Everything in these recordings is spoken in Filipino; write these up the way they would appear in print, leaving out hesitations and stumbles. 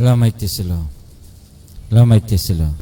Lamay tisilo. Lamay tisilo.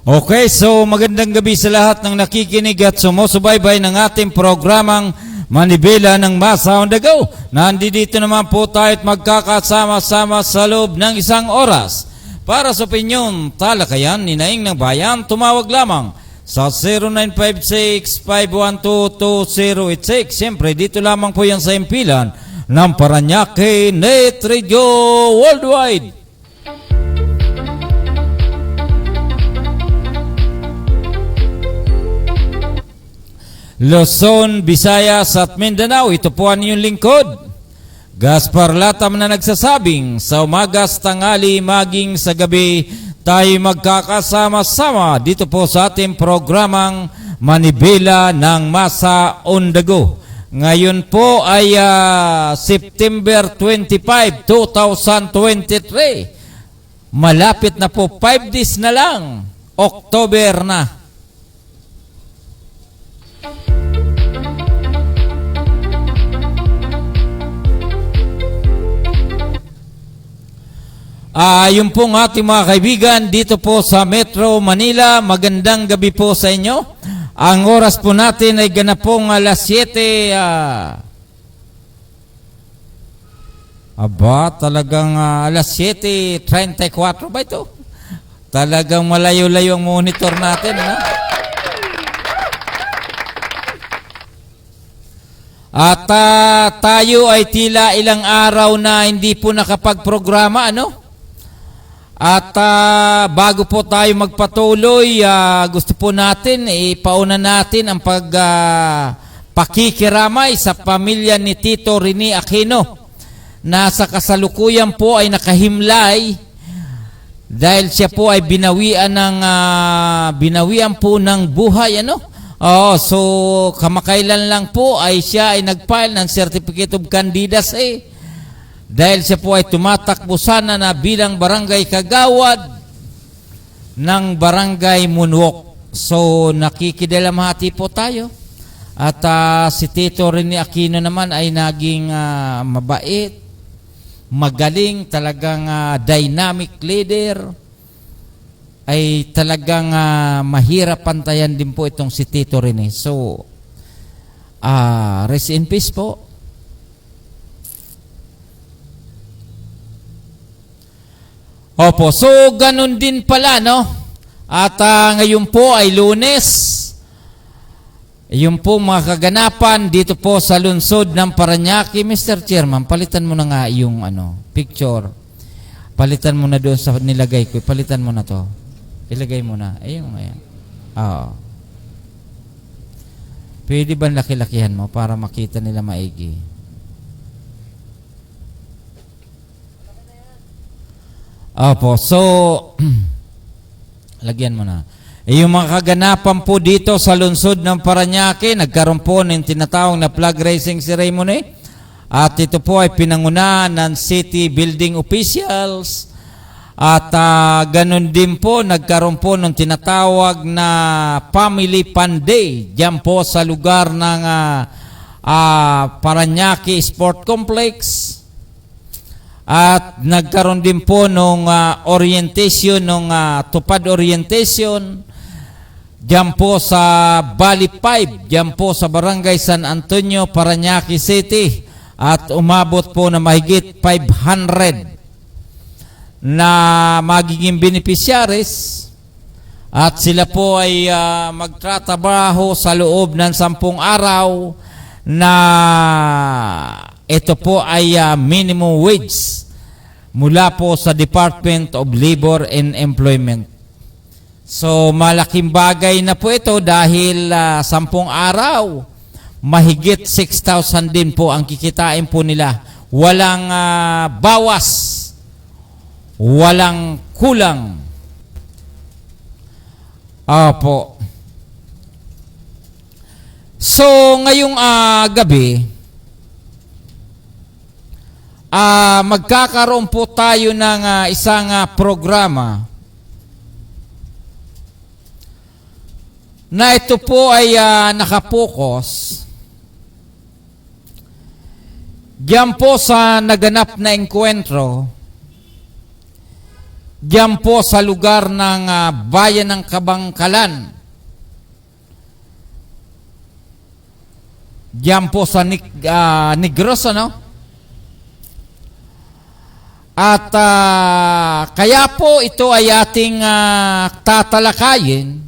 Okay, so magandang gabi sa lahat ng nakikinig at sumusubaybay ng ating programang Manibela ng Masa on the Go. Nandito naman po tayo at magkakasama-sama sa loob ng isang oras. Para sa opinyon, talakayan, ninaing ng bayan, tumawag lamang sa 0956-512-2086. Siyempre, dito lamang po yan sa impilan ng Paranaque Net Radio Worldwide. Luzon, Visayas at Mindanao, ito po ang inyong lingkod. Gaspar Latam na nagsasabing, sa umagas, tangali, maging sa gabi, tayo magkakasama-sama dito po sa ating programang Manibela ng Masa on the Go. Ngayon po ay September 25, 2023. Malapit na po, 5 days na lang, October na. Yung pong ating mga kaibigan dito po sa Metro Manila, magandang gabi po sa inyo. Ang oras po natin ay ganapong alas 7. Talagang alas 7:34 ba ito? Talagang malayo-layo ang monitor natin. At tayo ay tila ilang araw na hindi po nakapag-programa, ano? At bago po tayo magpatuloy, gusto po natin ipauna natin ang pakikiramay sa pamilya ni Tito Rene Aquino na sa kasalukuyan po ay nakahimlay dahil siya po ay binawian po ng buhay, ano? So kamakailan lang po ay siya ay nag-file ng Certificate of Candidacy dahil siya po ay tumatakbo sana na bilang barangay kagawad ng barangay Munwok. So nakikidalamhati po tayo. At si Tito Rene Aquino naman ay naging mabait, magaling, talagang dynamic leader. Ay talagang mahirap pantayan din po itong si Tito Rene. So rest in peace po. Opo, so ganun din pala, no? At ngayon po ay Lunes. Yung po mga kaganapan dito po sa lungsod ng Paranaque. Mr. Chairman, palitan mo na nga yung picture. Palitan mo na doon sa nilagay ko. Palitan mo na to. Ilagay mo na. Ayun, ayan. Oo. Pwede ba laki-lakihan mo para makita nila maigi? Opo, so lagyan mo na. Yung mga kaganapan po dito sa lungsod ng Paranaque, nagkaroon po ng tinatawag na flag raising ceremony. At ito po ay pinangunahan ng city building officials. At ganun din po, nagkaroon po ng tinatawag na Family Fun Day diyan po sa lugar ng Paranaque Sport Complex. At nagkaroon din po nung orientation, nung tupad orientation diyan po sa Bali 5, diyan po sa Barangay San Antonio, Paranaque City. At umabot po na mahigit 500 na magiging beneficiaries. At sila po ay magtratrabaho sa loob ng 10 araw na ito po ay minimum wage mula po sa Department of Labor and Employment. So malaking bagay na po ito dahil 10 araw mahigit 6,000 din po ang kikitain po nila. Walang bawas, walang kulang. Opo. So, ngayong gabi, magkakaroon po tayo ng isang programa na ito po ay nakapokus diyan po sa naganap na engkwentro, diyan po sa lugar ng bayan ng Kabangkalan, diyan po sa Negros, ano? At kaya po ito ay ating tatalakayin.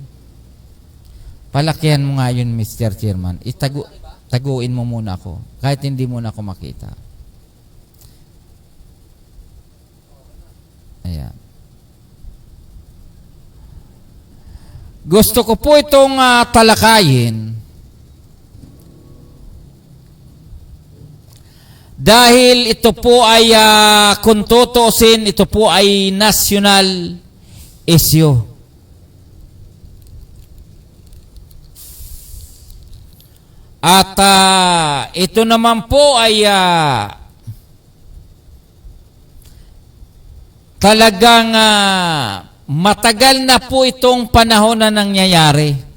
Palakihan mo nga yun, Mr. Chairman. Taguin mo muna ako. Kahit hindi mo na ako makita. Ayan. Gusto ko po itong talakayin dahil ito po ay kung tutuusin, ito po ay national issue. At ito naman po ay talagang matagal na po itong panahon na nangyayari.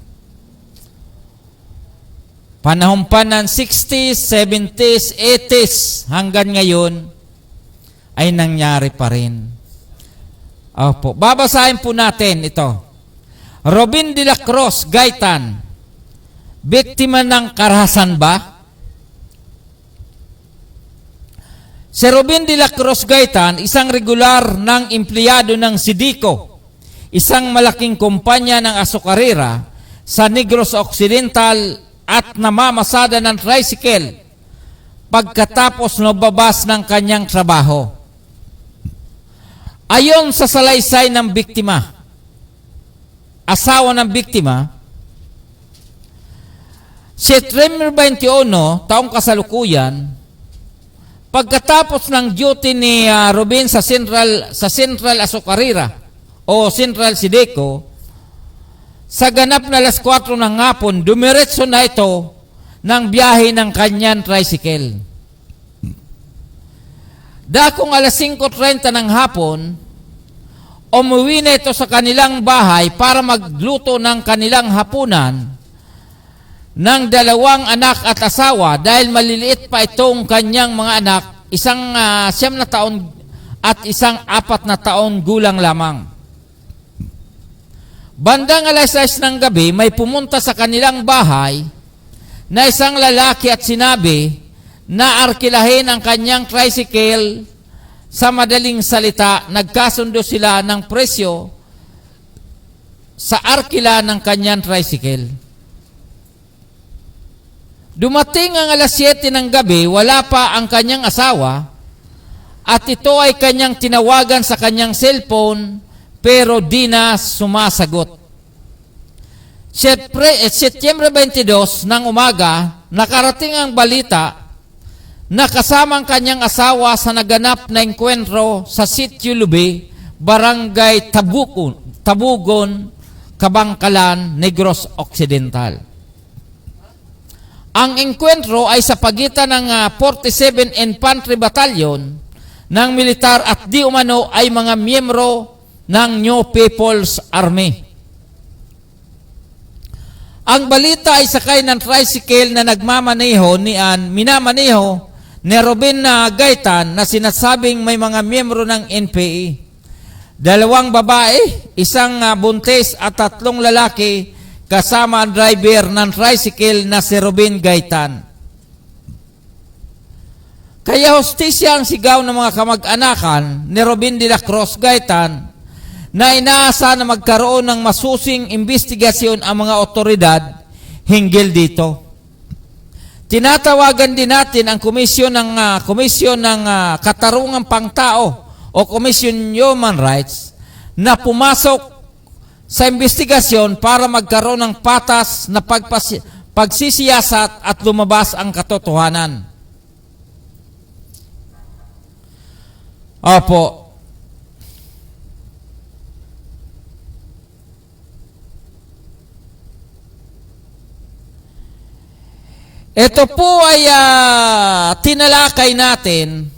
Panahon pa ng 60s, 70s, 80s hanggang ngayon ay nangyari pa rin. Opo. Babasahin po natin ito. Robin de la Cruz Gaitan, biktima ng karahasan ba? Si Robin de la Cruz Gaitan, isang regular ng empleyado ng Sidico, isang malaking kumpanya ng asokarera sa Negros Occidental at namamasada ng tricycle pagkatapos nababas ng kanyang trabaho. Ayon sa salaysay ng biktima, asawa ng biktima, September 21, taong kasalukuyan, pagkatapos ng duty ni Robin sa Central Asocarera o Central Sideco, sa ganap na alas 4 ng hapon, dumiretso na ito ng biyahe ng kanyang tricycle. Dakong alas 5:30 ng hapon, umuwi na ito sa kanilang bahay para magluto ng kanilang hapunan ng dalawang anak at asawa dahil maliliit pa itong kanyang mga anak, isang 9 na taon at isang 4 na taon gulang lamang. Bandang alas 6 ng gabi, may pumunta sa kanilang bahay na isang lalaki at sinabi na arkilahin ang kanyang tricycle. Sa madaling salita, nagkasundo sila ng presyo sa arkila ng kanyang tricycle. Dumating ang alas 7 ng gabi, wala pa ang kanyang asawa at ito ay kanyang tinawagan sa kanyang cellphone pero di na sumasagot. September 22 ng umaga, nakarating ang balita na kasamang kanyang asawa sa naganap na engkwentro sa Sitio Lubi, Barangay Tabugon, Kabangkalan, Negros Occidental. Ang engkwentro ay sa pagitan ng 47 Infantry Battalion ng militar at di umano ay mga miyembro ng New People's Army. Ang balita ay sakay ng tricycle na minamaneho ni Robin Gaitan na sinasabing may mga miyembro ng NPA. 2 babae, isang buntis at 3 lalaki kasama ang driver ng tricycle na si Robin Gaitan. Kaya hustisya ang sigaw ng mga kamag-anakan ni Robin de la Cruz Gaitan na inaasa na magkaroon ng masusing investigasyon ang mga otoridad hinggil dito. Tinatawagan din natin ang komisyon ng Katarungang Pangtao o Commission Human Rights na pumasok sa investigasyon para magkaroon ng patas na pagsisiyasat at lumabas ang katotohanan. Opo. Ito po ay tinalakay natin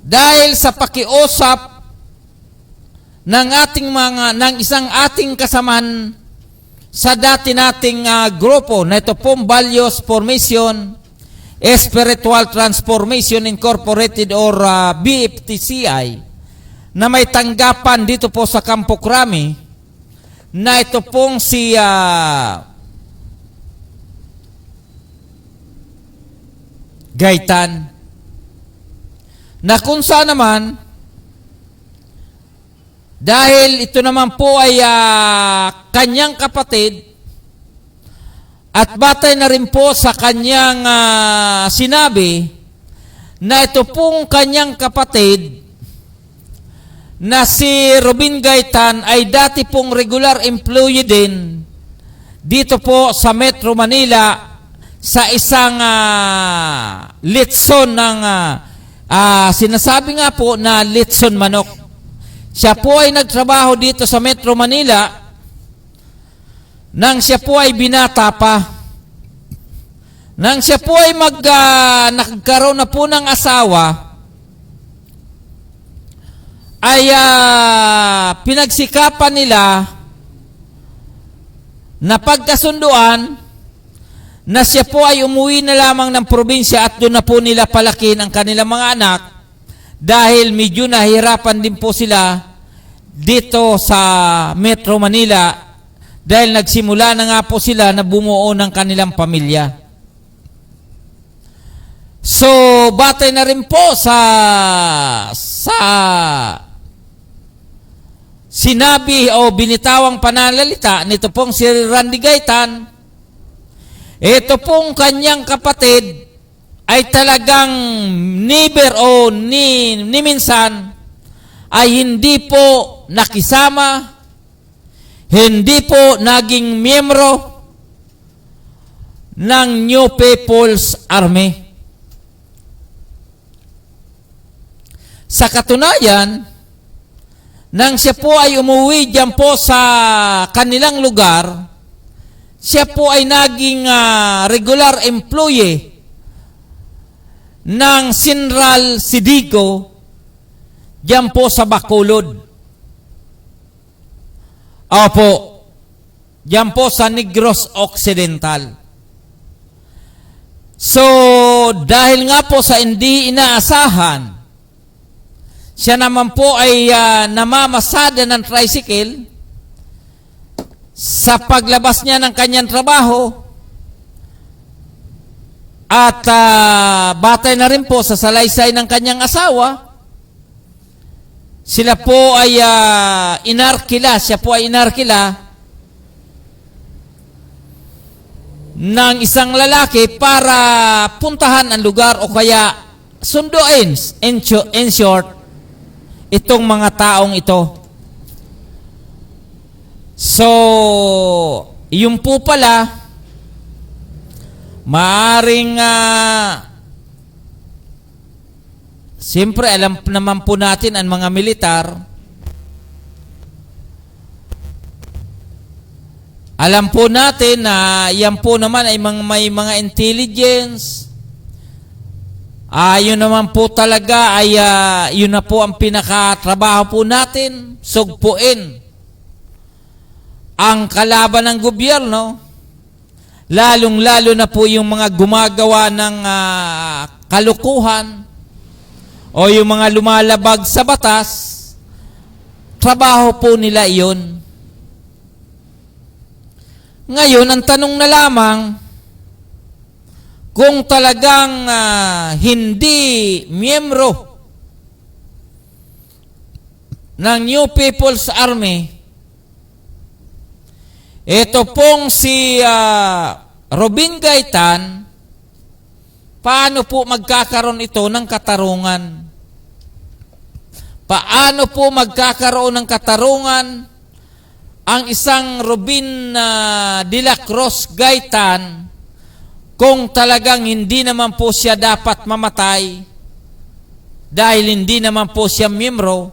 dahil sa pakiusap ng isang ating kasamahan sa dati nating grupo na ito pong Values Formation Spiritual Transformation Incorporated or BFTCI na may tanggapan dito po sa Campo Crame na ito pong si Gaitan na kung saan naman dahil ito naman po ay kanyang kapatid at batay na rin po sa kanyang sinabi na ito pong kanyang kapatid na si Robin Gaitan ay dati pong regular employee din dito po sa Metro Manila sa isang litson ng sinasabi nga po na litson manok. Siya po ay nagtrabaho dito sa Metro Manila nang siya po ay binata pa. Nang siya po ay nagkaroon na po ng asawa, ay pinagsikapan nila na pagkasunduan na siya po ay umuwi na lamang ng probinsya at doon na po nila palakin ang kanilang mga anak dahil medyo nahirapan din po sila dito sa Metro Manila dahil nagsimula na nga po sila na bumuo ng kanilang pamilya. So, batay na rin po sa sinabi o binitawang pananalita nito pong si Randy Gaitan, ito pong kanyang kapatid ay talagang never o ni minsan ay hindi po nakisama, hindi po naging miyembro ng New People's Army. Sa katunayan, nang siya po ay umuwi diyan po sa kanilang lugar, siya po ay naging regular employee ng Central Sidigo diyan po sa Bacolod. Opo, diyan po sa Negros Occidental. So, dahil nga po sa hindi inaasahan, siya naman po ay namamasada ng tricycle sa paglabas niya ng kanyang trabaho at batay na rin po sa salaysay ng kanyang asawa. Sila po ay inarkila, siya po ay inarkila ng isang lalaki para puntahan ang lugar o kaya sunduin, in short, itong mga taong ito. So, yung po pala, maaring siyempre, alam naman po natin ang mga militar, alam po natin na yan po naman ay may mga intelligence. Yun naman po talaga ay yun na po ang pinakatrabaho po natin, sugpuin ang kalaban ng gobyerno, lalong-lalo na po yung mga gumagawa ng kalukuhan o yung mga lumalabag sa batas, trabaho po nila iyon. Ngayon, ang tanong na lamang, kung talagang hindi miyembro ng New People's Army, ito pong si Robin Gaitan, paano po magkakaroon ito ng katarungan? Paano po magkakaroon ng katarungan ang isang Robin de la Cruz Gaitan kung talagang hindi naman po siya dapat mamatay dahil hindi naman po siya miyembro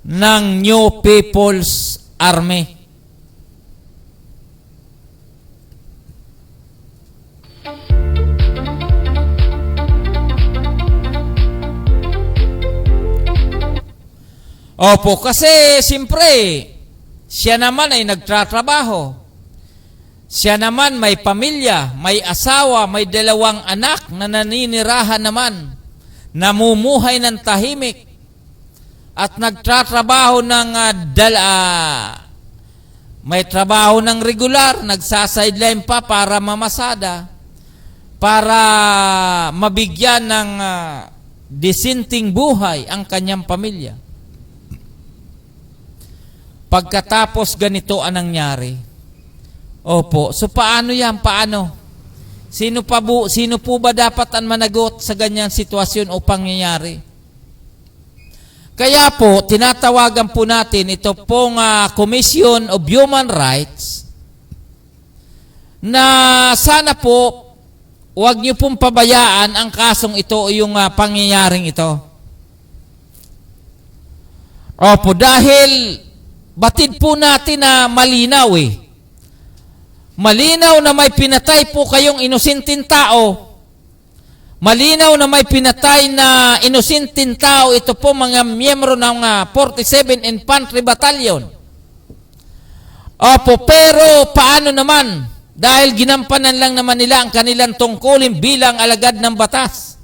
ng New People's Army. Opo, kasi siyempre, siya naman ay nagtatrabaho. Siya naman may pamilya, may asawa, may 2 anak na naninirahan naman, namumuhay ng tahimik, at nagtatrabaho ng may trabaho ng regular, nagsasideline pa para mamasada, para mabigyan ng disinting buhay ang kanyang pamilya. Pagkatapos ganito ang nangyari. Opo, so paano yan? Paano? Sino po ba dapat ang managot sa ganyang sitwasyon o pangyayari? Kaya po, tinatawagan po natin ito pong Commission of Human Rights na sana po huwag niyo pong pabayaan ang kasong ito o yung pangyayaring ito. Opo, dahil batid po natin na malinaw Malinaw na may pinatay po kayong inosenteng tao. Malinaw na may pinatay na inosenteng tao. Ito po mga miyembro ng 47 Infantry Battalion. Opo, pero paano naman? Dahil ginampanan lang naman nila ang kanilang tungkulin bilang alagad ng batas.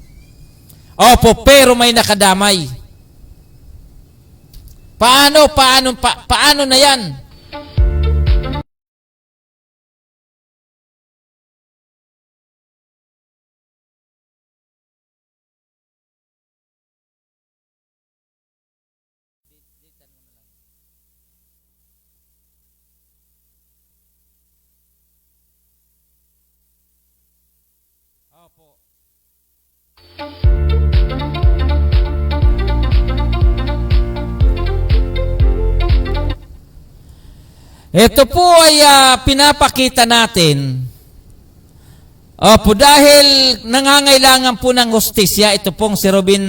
Opo, pero may nakadamay. Paano na yan? Opo. Ito po ay pinapakita natin. Opo, dahil nangangailangan po ng hustisya, ito pong si Robin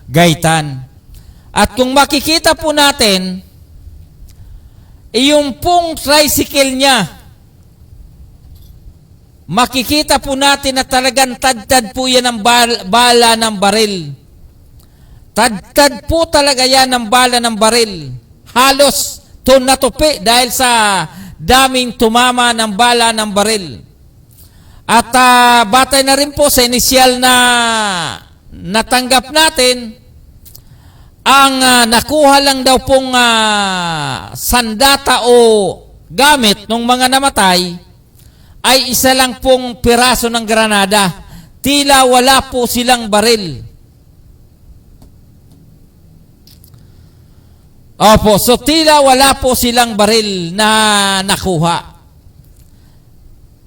Gaitan. At kung makikita po natin, yung pong tricycle niya, makikita po natin na talagang tad-tad po yan ng bala ng baril. Tad-tad po talaga yan ng bala ng baril. Halos natupi dahil sa daming tumama ng bala ng baril. At batay na rin po sa inisyal na natanggap natin, ang nakuha lang daw pong sandata o gamit ng mga namatay ay isa lang pong piraso ng granada. Tila wala po silang baril. Opo, so tila wala po silang baril na nakuha.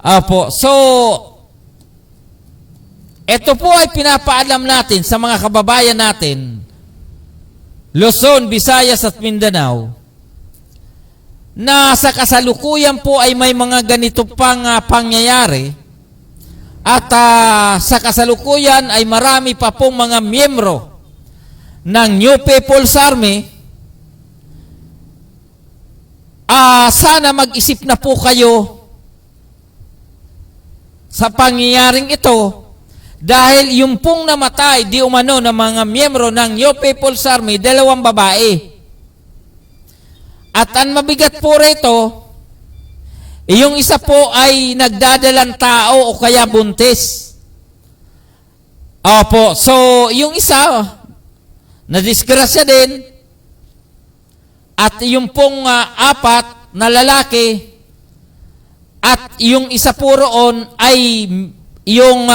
Opo, so ito po ay pinapaalam natin sa mga kababayan natin, Luzon, Visayas at Mindanao, na sa kasalukuyan po ay may mga ganito pang pangyayari at sa kasalukuyan ay marami pa pong mga miyembro ng New People's Army. Sana mag-isip na po kayo sa pangyayaring ito dahil yung pong namatay di umano ng mga miyembro ng New People's Army, 2 babae. At ang mabigat po rito, yung isa po ay nagdadalang tao o kaya buntis. Opo, so yung isa, nadisgrasya din. At yung pong 4 na lalaki at yung isa po roon ay yung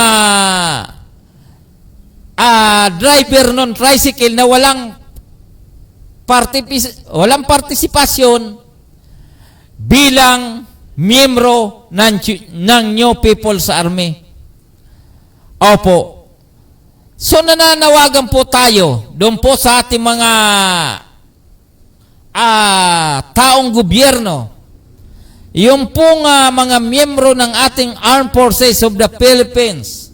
driver ng tricycle na walang partisipasyon bilang miyembro ng New People's Army. Opo. So nananawagan po tayo doon po sa ating mga taong gobyerno, yung pong mga miyembro ng ating Armed Forces of the Philippines,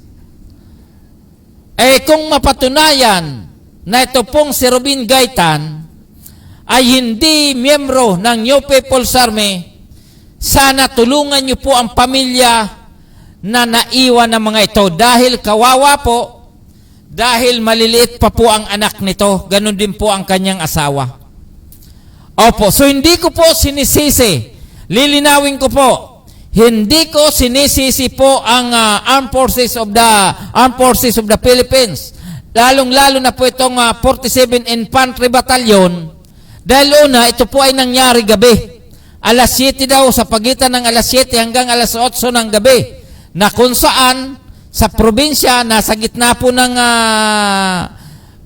kung mapatunayan na ito pong si Robin Gaytan ay hindi miyembro ng New People's Army, sana tulungan niyo po ang pamilya na naiwan ng mga ito dahil kawawa po, dahil maliliit pa po ang anak nito, ganun din po ang kanyang asawa. Opo, so hindi ko po sinisisi, lilinawin ko po, hindi ko sinisisi po ang Armed Forces of the Philippines, lalong-lalo na po itong 47 Infantry Battalion, dahil una, ito po ay nangyari gabi. Alas 7 daw, sa pagitan ng alas 7 hanggang alas 8 ng gabi, na kung saan sa probinsya, nasa gitna po ng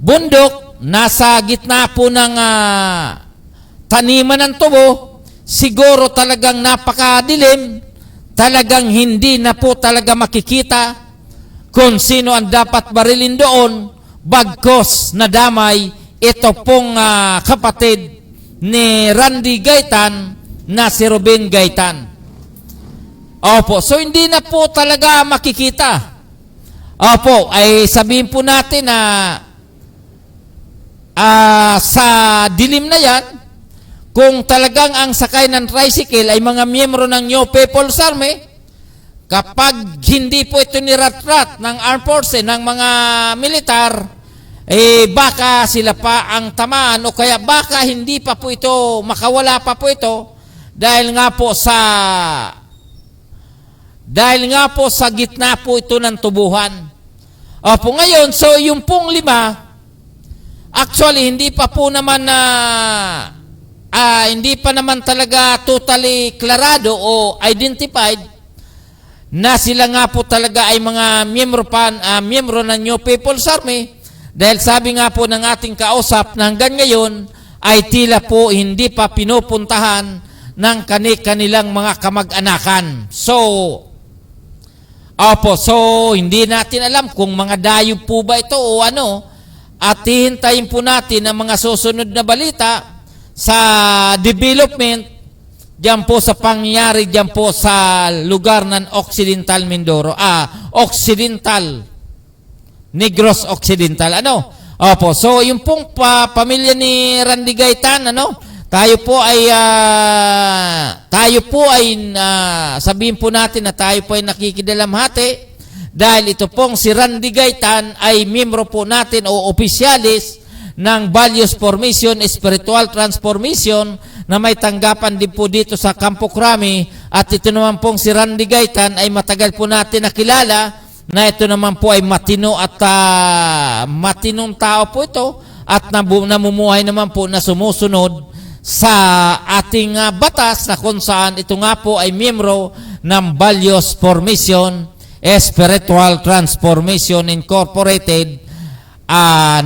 bundok, nasa gitna po ng taniman ng tubo, siguro talagang napakadilim, talagang hindi na po talaga makikita kung sino ang dapat barilin doon, bagkos na damay ito pong kapatid ni Randy Gaytan na si Robin Gaytan. Opo, so hindi na po talaga makikita. Opo, ay sabihin po natin na sa dilim na yan, kung talagang ang sakay ng tricycle ay mga miyembro ng New People's Army, kapag hindi po ito niratrat ng Armed Forces, ng mga militar, baka sila pa ang tamaan o kaya baka hindi pa po ito, makawala pa po ito dahil nga po sa gitna po ito ng tubuhan. Opo, ngayon, so yung pong 5, actually hindi pa po naman hindi pa naman talaga totally klarado o identified na sila nga po talaga ay mga miyembro ng New People's Army, dahil sabi nga po ng ating kausap na hanggang ngayon ay tila po hindi pa pinupuntahan ng kanilang mga kamag-anakan. So hindi natin alam kung mga dayo po ba ito o ano, at hihintayin po natin ang mga susunod na balita sa development diyan po sa pangyayari diyan po sa lugar ng Occidental Mindoro, Negros Occidental, Opo, so yung pong pamilya ni Randy Gaytan, tayo po ay sabihin po natin na tayo po ay nakikidalamhati dahil ito pong si Randy Gaytan ay miyembro po natin o opisyalis ng Values Formation, Spiritual Transformation na may tanggapan din po dito sa Campo Crame, at ito naman pong si Randy Gaytan ay matagal po natin nakilala na ito naman po ay matino at matinong tao po ito at namumuhay naman po na sumusunod sa ating batas na kung saan ito nga po ay miyembro ng Values Formation, Spiritual Transformation Incorporated,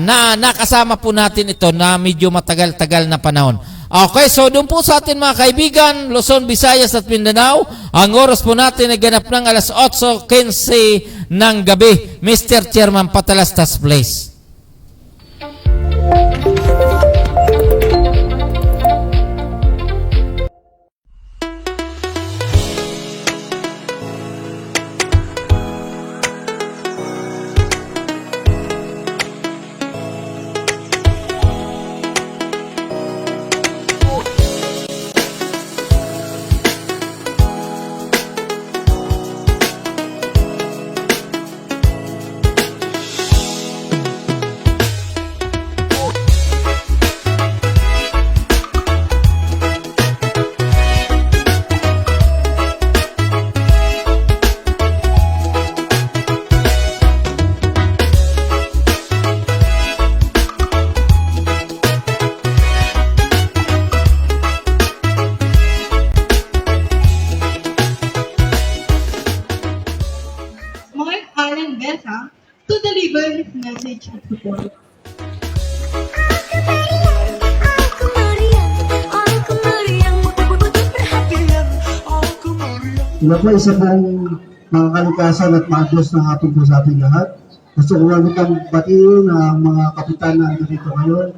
na nakasama po natin ito na medyo matagal-tagal na panahon. Okay, so doon po sa atin mga kaibigan, Luzon, Visayas at Mindanao, ang oras po natin ay ganap ng alas 8:15 ng gabi. Mr. Chairman, patalastas please. To deliver his message of support. Ito po isa pong mga kalikasan at maayos ng ating sa ating lahat. Gusto ko lang itong batiin ang mga kapitan na dito ngayon.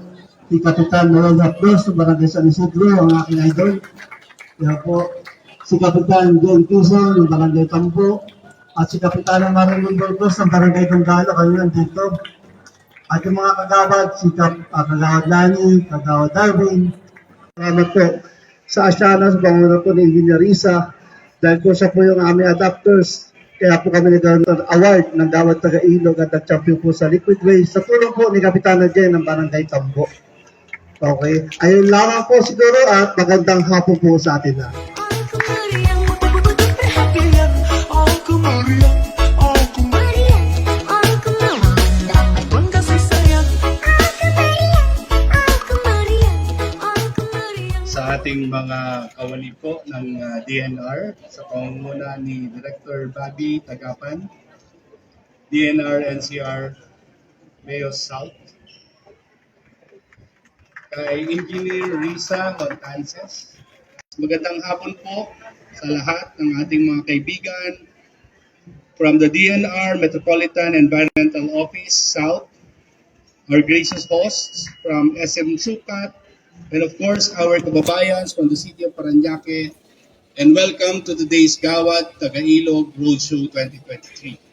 si Kapitan Noel Lapdos sa Barangay San Isidro, ang aking idol. Kaya po, si Kapitan John Quezon ng Barangay Tambo, at si Kapitan Marilyn Burgos ng Barangay Dunggalo, kayo nandito. At yung mga kagawad, si Kagawad Lani, Kagawad Darwin. Salamat po sa Asyana, sa panguna po ni Engineer Risa, dahil po siya po yung aming adapters. Kaya po kami nagkaroon ng award ng Gawad Taga-Ilog at nag-champion po sa Liquid Waste sa tulong po ni Kapitana Jen ng Barangay Tambo. Okay. Ayun lamang po siguro at magandang hapon po sa atin na. Sa ating mga kawani po ng DNR, sa pangunguna ni Director Bobby Tagapan, DNR NCR Mayo South, kay Engineer Risa Montances. Magandang hapon po sa lahat ng ating mga kaibigan from the DNR Metropolitan Environmental Office South, our gracious hosts from SM Sukat, and of course our kababayans from the city of Parañaque, and welcome to today's Gawad Taga-Ilog Roadshow 2023.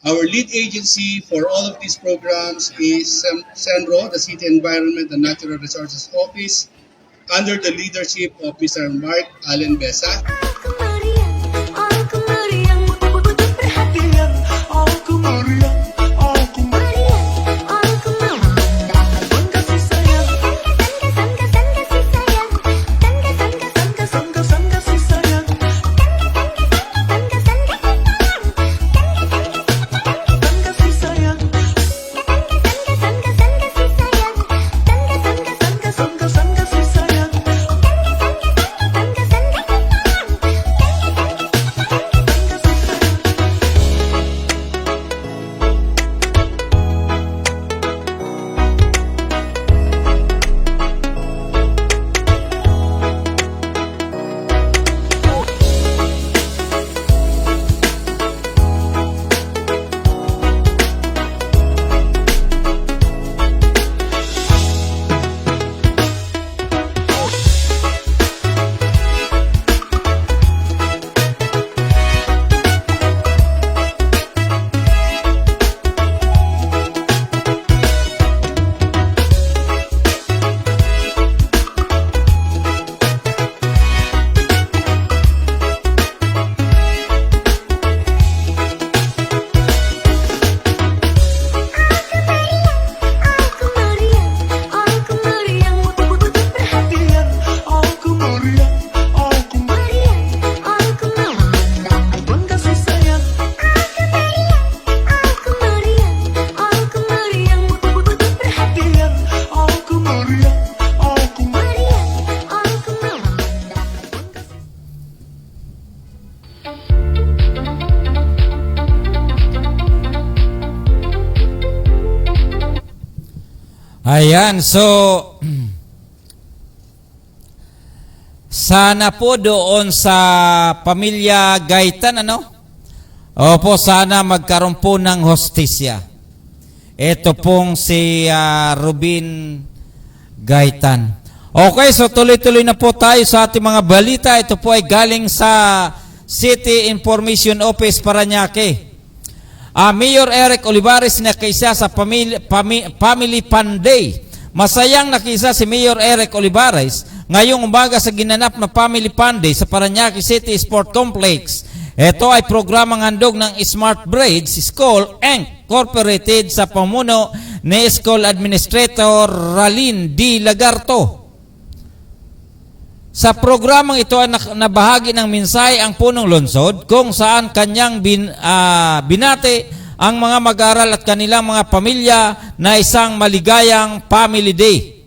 Our lead agency for all of these programs is CENRO, the City Environment and Natural Resources Office, under the leadership of Mr. Mark Allen Besa. Ayan, so sana po doon sa pamilya Gaitan, ano? Opo, sana magkaroon po ng hostisya. Ito pong si Rubin Gaitan. Okay, so tuloy-tuloy na po tayo sa ating mga balita. Ito po ay galing sa City Information Office Parañaque. Mayor Eric Olivares nakisa sa Family Fun Day. Masayang nakisa si Mayor Eric Olivares ngayong umaga sa ginanap na Family Fun Day sa Parañaque City Sport Complex. Ito ay programang handog ng Smart Braids School Incorporated sa pamuno ni School Administrator Ralin D. Lagarto. Sa programang ito ay nabahagi ng mensahe ang punong lungsod kung saan kanyang binati ang mga mag-aaral at kanilang mga pamilya na isang maligayang Family Day.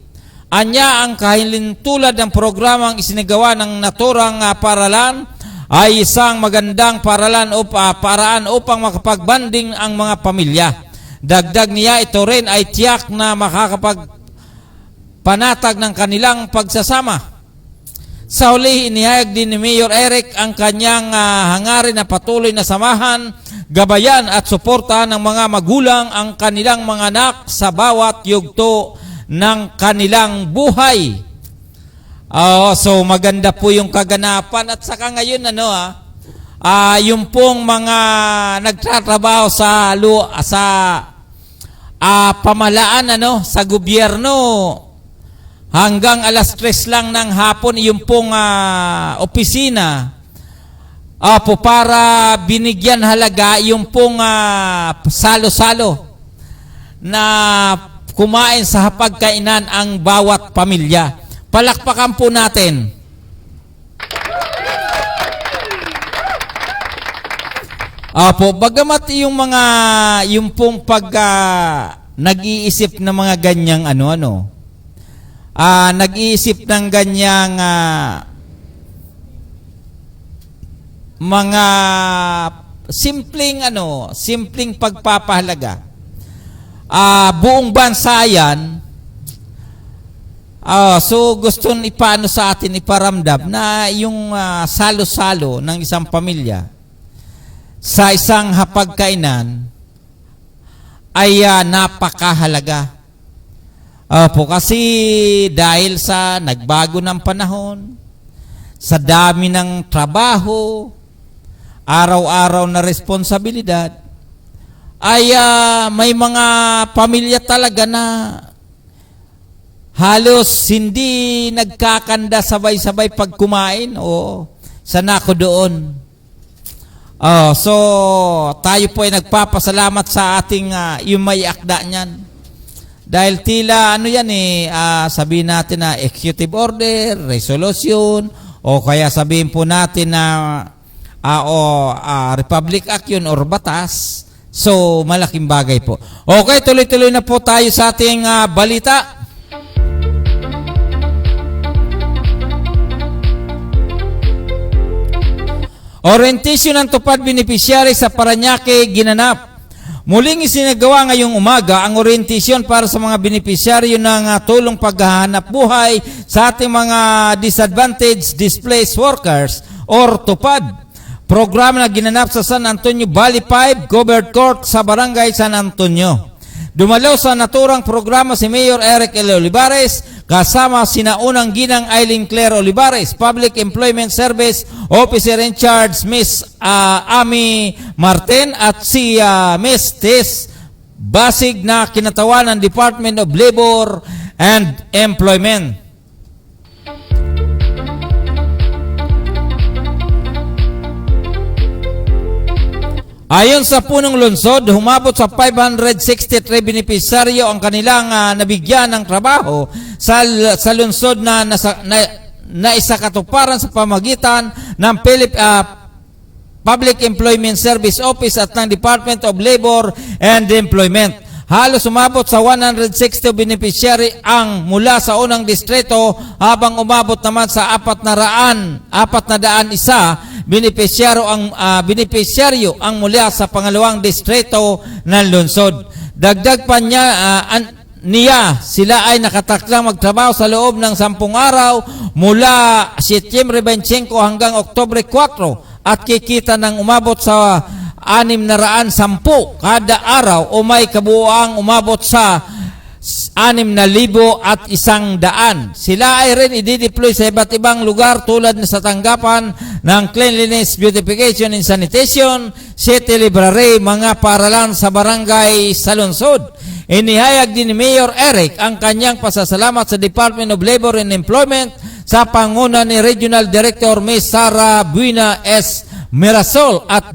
Anya ang kahilintulad ng programang isinagawa ng naturang paralan ay isang magandang paraan upang makapagbanding ang mga pamilya. Dagdag niya, ito rin ay tiyak na makakapagpanatag ng kanilang pagsasama. Sa huli, inihayag din ni Mayor Eric ang kanyang hangarin na patuloy na samahan, gabayan at suportahan ng mga magulang ang kanilang mga anak sa bawat yugto ng kanilang buhay. So maganda po yung kaganapan at saka ngayon yung pong mga nagtatrabaho sa pamalaan sa gobyerno hanggang alas 3 lang ng hapon yung pong opisina para binigyan halaga yung pong salo-salo na kumain sa hapagkainan ang bawat pamilya. Palakpakan po natin. Bagamat yung pong nag-iisip ng mga ganyang nag-iisip ng ganyang mga simpleng pagpapahalaga. Buong bansa yan. So gusto ipaano sa atin, iparamdam na yung salo-salo ng isang pamilya sa isang hapagkainan ay napakahalaga. Kasi dahil sa nagbago ng panahon, sa dami ng trabaho, araw-araw na responsibilidad, ay may mga pamilya talaga na halos hindi nagkakanda sabay-sabay pag kumain. Sana ko doon. So tayo po ay nagpapasalamat sa ating yung may akda niyan. Dahil tila sabihin natin na executive order, resolution, o kaya sabihin po natin na Republic Act yun or batas. So malaking bagay po. Okay, tuloy-tuloy na po tayo sa ating balita. Orientation ng tupad beneficiary sa Parañaque ginanap. Muling isinagawa ngayong umaga ang orientation para sa mga beneficiaryo ng tulong paghahanap buhay sa ating mga disadvantaged displaced workers or tupad. Programa na ginanap sa San Antonio Valley 5 Covered Court sa Barangay San Antonio. Dumalaw sa naturang programa si Mayor Eric L. Olivares kasama sinaunang ginang Eileen Claire Olivares, Public Employment Service Officer in Charge Miss Ami Martin at si Miss Tess Basig na kinatawan ng Department of Labor and Employment. Ayon sa punong lungsod, humabot sa 563 benepisaryo ang kanilang nabigyan ng trabaho sa lungsod na isakatuparan sa pamagitan ng Public Employment Service Office at ng Department of Labor and Employment. Halos umabot sa 160 beneficiary ang mula sa unang distrito habang umabot naman sa 401 beneficiaryo ang mula sa pangalawang distrito ng lungsod. Dagdag pa niya sila ay nakatakdang magtrabaho sa loob ng 10 araw mula Setyembre 25 hanggang Oktubre 4 at kikita ng umabot sa 610 kada araw o may kabuuang umabot sa 6,100. Sila ay rin i-deploy sa iba't ibang lugar tulad sa tanggapan ng Cleanliness, Beautification and Sanitation, City Library, mga paaralan sa barangay sa lungsod. Inihayag din ni Mayor Eric ang kanyang pasasalamat sa Department of Labor and Employment sa panguna ni Regional Director Ms. Sara Buena S. Mirasol at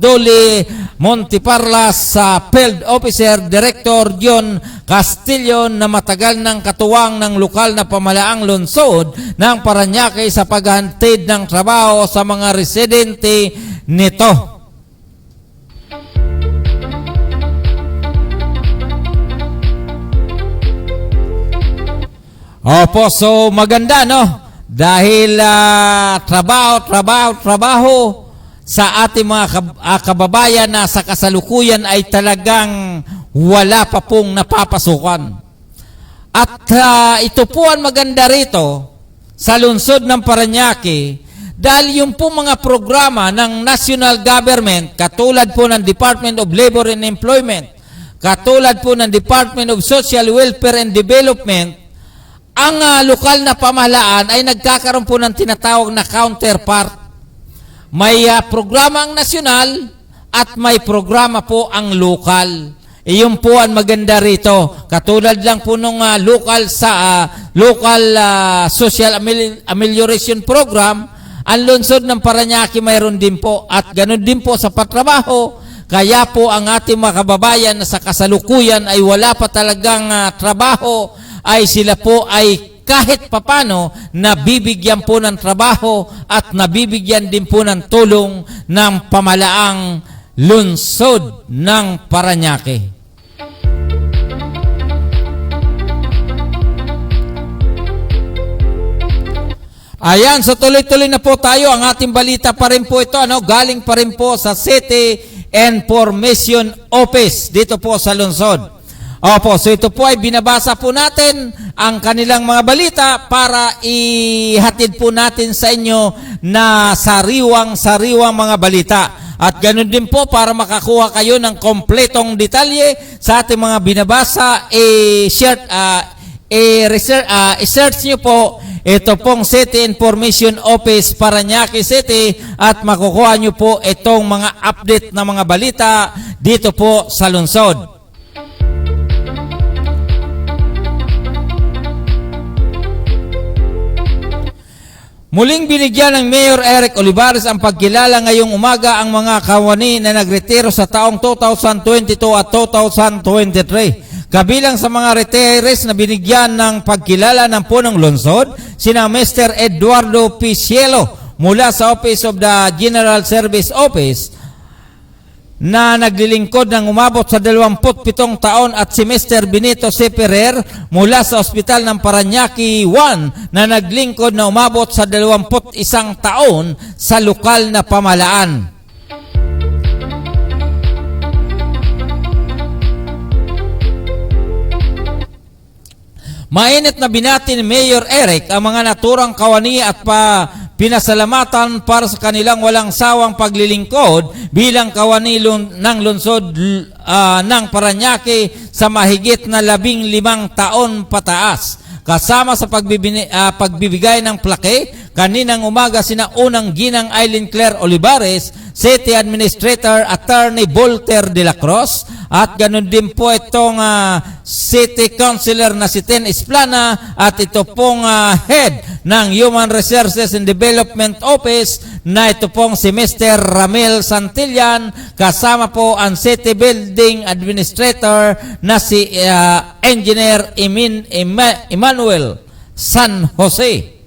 Dole Monteparlas sa Field Officer Director John Castillo na matagal ng katuwang ng lokal na pamalaang lungsod ng Parañaque sa paghahantid ng trabaho sa mga residente nito. So maganda dahil trabaho sa ating mga kababayan na sa kasalukuyan ay talagang wala pa pong napapasukan. At ito po ang maganda rito sa lungsod ng Parañaque dahil yung po mga programa ng national government katulad po ng Department of Labor and Employment, katulad po ng Department of Social Welfare and Development, ang lokal na pamahalaan ay nagkakaroon po ng tinatawag na counterpart. May programa ang nasyonal at may programa po ang lokal. Iyon po ang maganda rito. Katulad lang po nung local social amelioration program, ang lungsod ng Parañaque mayroon din po. At ganun din po sa patrabaho. Kaya po ang ating mga kababayan na sa kasalukuyan ay wala pa talagang trabaho, ay sila po ay kahit papano nabibigyan po ng trabaho at nabibigyan din po ng tulong ng pamalaang lungsod ng Parañaque. Ayan, so tuloy-tuloy na po tayo. Ang ating balita pa rin po ito, galing pa rin po sa City Information Office dito po sa lungsod. Opo, so ito po ay binabasa po natin ang kanilang mga balita para ihatid po natin sa inyo na sariwang mga balita. At ganun din po para makakuha kayo ng kompletong detalye sa ating mga binabasa, i-search nyo po ito pong City Information Office Parañaque City at makukuha nyo po itong mga update na mga balita dito po sa lungsod. Muling binigyan ng Mayor Eric Olivares ang pagkilala ngayong umaga ang mga kawani na nagretiro sa taong 2022 at 2023. Kabilang sa mga retirees na binigyan ng pagkilala ng punong lungsod, sina Mr. Eduardo P. Cielo mula sa Office of the General Service Office na naglilingkod ng umabot sa 27 taon at si Mr. Benito C. Ferrer mula sa Ospital ng Parañaque 1 na naglingkod na umabot sa 21 taon sa lokal na pamahalaan. Mainit na binati ni Mayor Eric ang mga naturang kawani at pinasalamatan para sa kanilang walang sawang paglilingkod bilang kawani ng lungsod ng Parañaque sa mahigit na 15 taon pataas. Kasama sa pagbibigay ng plaque, kaninang umaga sina unang ginang Eileen Claire Olivares, City Administrator Attorney Volter de la Cruz, at ganun din po itong City Councilor na si Ten Esplana at ito pong Head ng Human Resources and Development Office na ito pong si Mr. Ramel Santillan, kasama po ang City Building Administrator na si Engineer Emmanuel San Jose.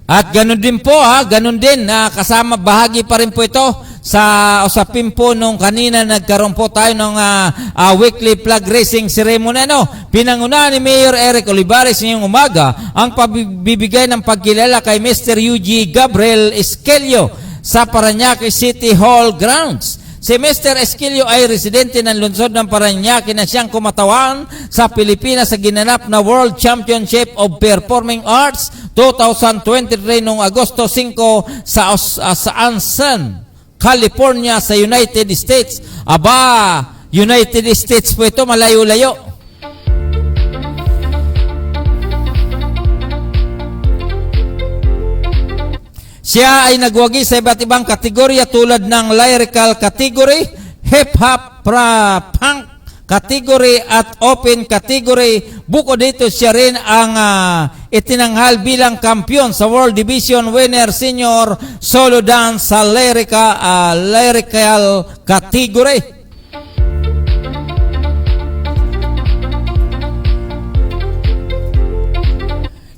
At ganun din po ganun din kasama bahagi pa rin po ito sa usapin po nung kanina nagkaroon po tayo ng weekly flag raising ceremony. Pinangunahan ni Mayor Eric Olivares ngayong umaga ang pagbibigay ng pagkilala kay Mr. UG Gabriel Esquelio sa Parañaque City Hall grounds. Si Mr. Esquilio ay residente ng lungsod ng Parañaque na siyang kumatawan sa Pilipinas sa ginanap na World Championship of Performing Arts 2023 noong Agosto 5 sa Anson, California sa United States. United States po ito, malayo-layo. Siya ay nagwagi sa iba't ibang kategorya tulad ng lyrical category, hip-hop, punk category at open category. Bukod dito siya rin ang itinanghal bilang kampiyon sa World Division Winner Senior Solo Dance sa lyrical category.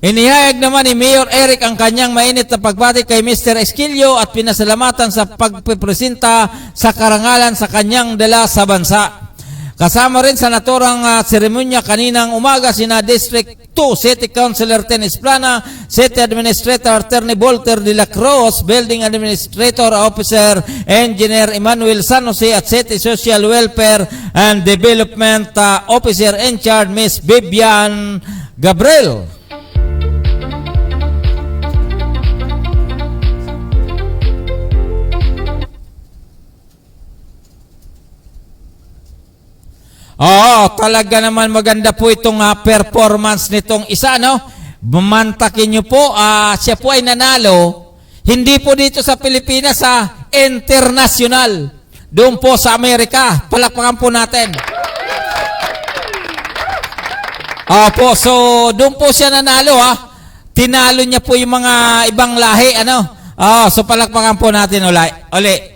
Inihayag naman ni Mayor Eric ang kanyang mainit na pagbati kay Mr. Esquilio at pinasalamatan sa pagpipresenta sa karangalan sa kanyang dala sa bansa. Kasama rin sa naturang seremonya kaninang umaga sina District 2 City Councilor Ten Esplana, City Administrator Attorney Volter de la Cruz, Building Administrator Officer Engineer Emmanuel San Jose at City Social Welfare and Development Officer in charge Ms. Vivian Gabriel. Oo, talaga naman maganda po itong performance nitong isa, no? Bumantakin nyo po, siya po ay nanalo, hindi po dito sa Pilipinas, sa international. Doon po sa Amerika. Palakpakan po natin. Opo, so doon po siya nanalo, Tinalo niya po yung mga ibang lahi, ano? So palakpakan po natin uli.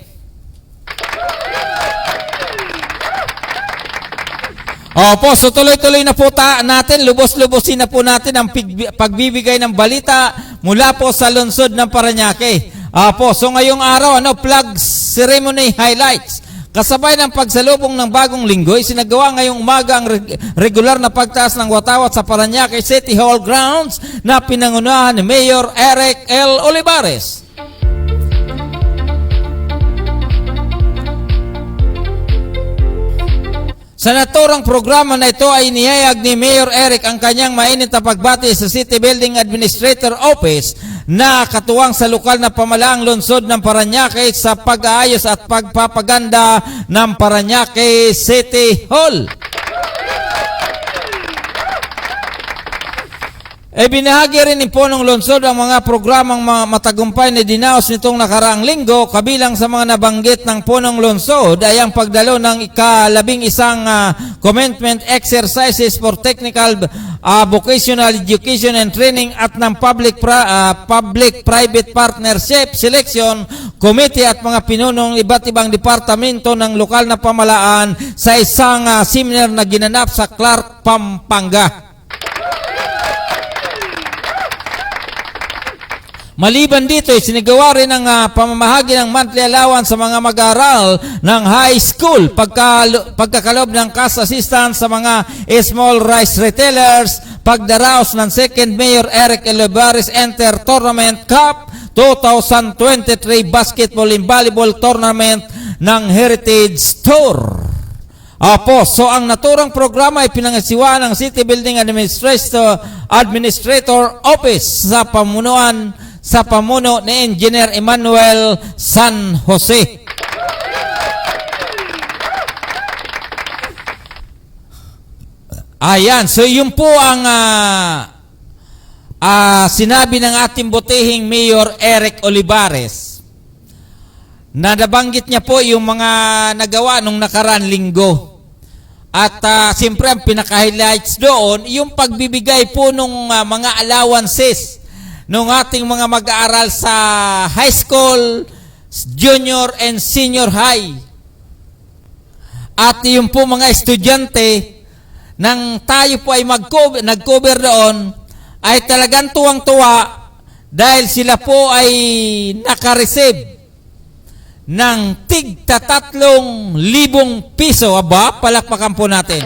Opo, so tuloy-tuloy na po natin, lubos-lubosin na po natin ang pagbibigay ng balita mula po sa lungsod ng Parañaque. Opo, so ngayong araw, flag ceremony highlights. Kasabay ng pagsalubong ng bagong linggo, isinagawa ngayong umaga ang regular na pagtaas ng watawat sa Parañaque City Hall grounds na pinangunahan ni Mayor Eric L. Olivares. Sa naturang programa na ito ay inihayag ni Mayor Eric ang kanyang mainit na pagbati sa City Building Administrator Office na katuwang sa lokal na pamalaang lungsod ng Parañaque sa pag-aayos at pagpapaganda ng Parañaque City Hall. Binahagi rin ni Punong Lungsod ang mga programang matagumpay na dinaos nitong nakaraang linggo. Kabilang sa mga nabanggit ng Punong Lungsod ay ang pagdalo ng ika-11 commitment exercises for technical vocational education and training at ng public-private partnership selection committee at mga pinunong iba't ibang departamento ng lokal na pamalaan sa isang seminar na ginanap sa Clark, Pampanga. Maliban dito, sinagawa rin ang pamamahagi ng monthly allowance sa mga mag-aaral ng high school, pagkakalob ng cash assistance sa mga small rice retailers, pagdaraos ng second Mayor Eric Olivares Enter Tournament Cup 2023 Basketball and Volleyball Tournament ng Heritage Tour. Opo, so ang naturang programa ay pinangasiwaan ng City Building Administrator Office sa pamuno ni Engineer Emmanuel San Jose. Ayan, so yun po ang sinabi ng ating butihing Mayor Eric Olivares. Na nabanggit niya po yung mga nagawa nung nakaraan linggo. At siyempre ang pinaka-highlights doon, yung pagbibigay po nung mga allowances nung ating mga mag-aaral sa high school, junior and senior high. At yung po mga estudyante nang tayo po ay nag-cover doon, ay talagang tuwang-tuwa dahil sila po ay naka-receive ng tigta 3,000 piso. Aba, palakpakan po natin.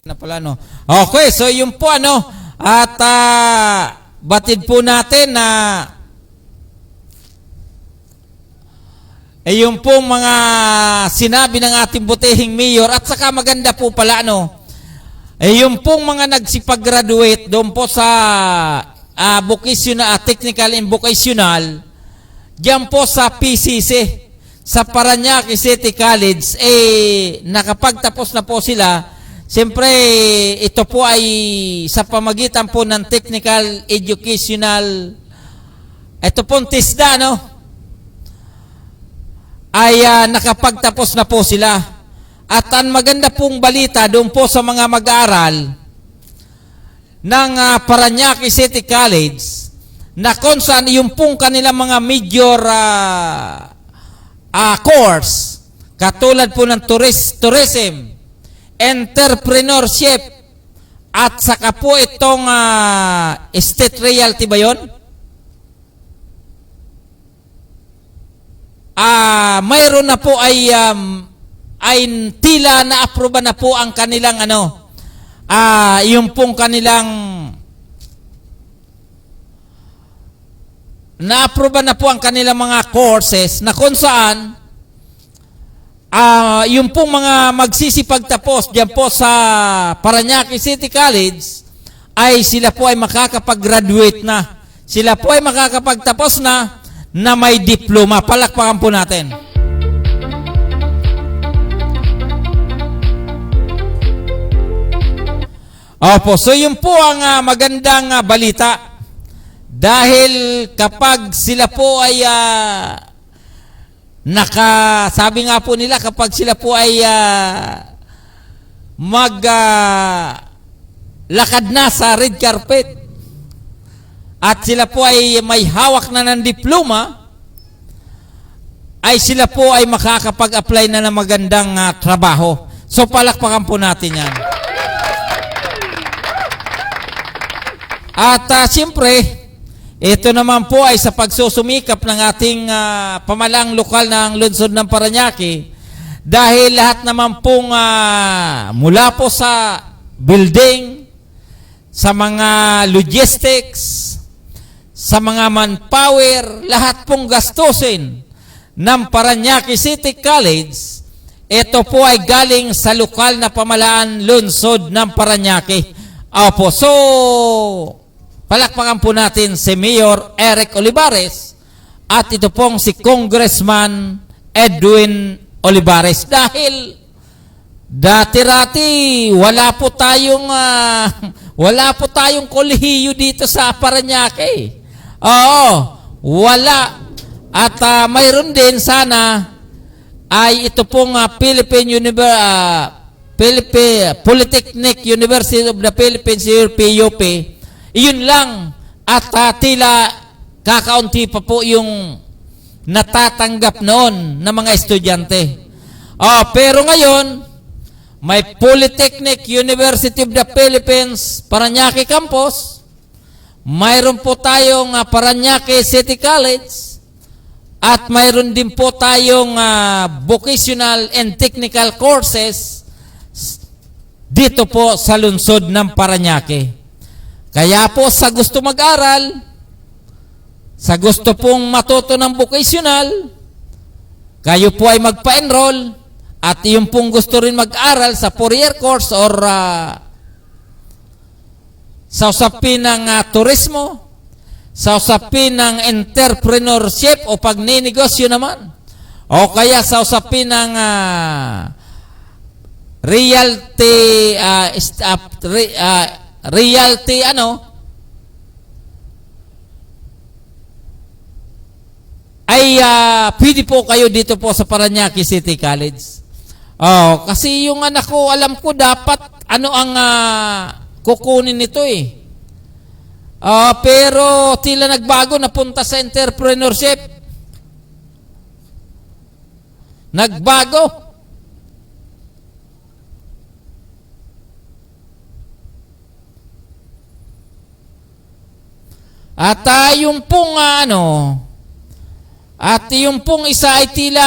Na pala, no? Okay, so yun po, at batid po natin na yung po mga sinabi ng ating butihing mayor at saka maganda po pala, yung pong mga nagsipag-graduate doon po sa vocational, technical and vocational, diyan po sa PCC, sa Parañaque City College, nakapagtapos na po sila. Siyempre, ito po ay sa pamagitan po ng technical educational, ito pong TISDA, ay nakapagtapos na po sila. At ang maganda pong balita doon po sa mga mag-aaral ng Parañaque City College, na kung saan yung pong kanilang mga major course, katulad po ng tourism, entrepreneurship, at saka po itong estate realty ba yun? Mayroon na po ay tila na-aproba na po ang kanilang yung pong kanilang na-aproba na po ang kanilang mga courses na kung saan yung pong mga magsisipagtapos diyan po sa Parañaque City College ay sila po ay makakapag-graduate na. Sila po ay makakapagtapos na na may diploma. Palakpakan po natin. Opo, so yun po ang magandang balita. Dahil kapag sila po ay sabi nga po nila, kapag sila po ay lakad na sa red carpet at sila po ay may hawak na ng diploma, ay sila po ay makakapag-apply na ng magandang trabaho. So palakpakan po natin yan. At siyempre, ito naman po ay sa pagsusumikap ng ating pamalang lokal ng lungsod ng Parañaque, dahil lahat naman pong mula po sa building, sa mga logistics, sa mga manpower, lahat pong gastusin ng Parañaque City College, ito po ay galing sa lokal na pamalaan lungsod ng Parañaque. Opo, so palakpakan po natin si Mayor Eric Olivares at ito pong si Congressman Edwin Olivares, dahil dati-rati wala po tayong kolehiyo dito sa Parañaque. Oo, wala. At mayroon din sana ay ito pong Polytechnic University of the Philippines, PUP. Iyon lang, at tila kakaunti pa po yung natatanggap noon ng mga estudyante. Pero ngayon, may Polytechnic University of the Philippines Parañaque Campus, mayroon po tayong Parañaque City College, at mayroon din po tayong vocational and technical courses dito po sa lungsod ng Parañaque. Kaya po sa gusto mag-aral, sa gusto pong matuto ng vocational, kayo po ay magpa-enroll, at yung pong gusto rin mag-aral sa 4-year course or sa usapin ng turismo, sa usapin ng entrepreneurship o pagninegosyo naman, o kaya sa usapin ng realty ay pwede po kayo dito po sa Parañaque City College. Kasi yung anak ko, alam ko dapat ang kukunin nito pero tila nagbago, napunta sa entrepreneurship. Nagbago. At yung pong yung pong isa ay tila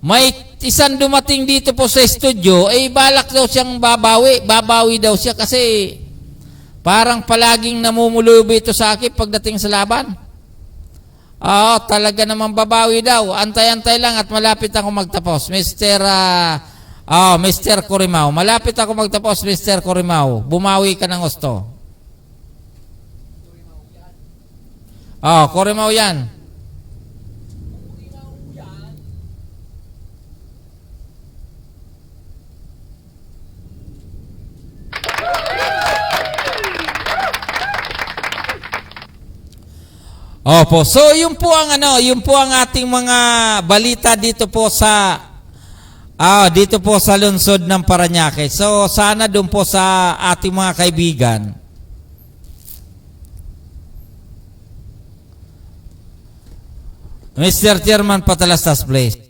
may isang dumating dito po sa studio, balak daw siyang babawi daw siya kasi parang palaging namumulubi ito sa akin pagdating sa laban. Talaga naman babawi daw. Antay-antay lang at malapit ako magtapos. Mr. Corimao. Malapit ako magtapos, Mr. Corimao. Bumawi ka ng gusto. Corimao yan. Opo. So, yun po ang ating mga balita dito po sa lungsod ng Parañaque. So, sana doon po sa ating mga kaibigan. Mr. Chairman Patalastas, please.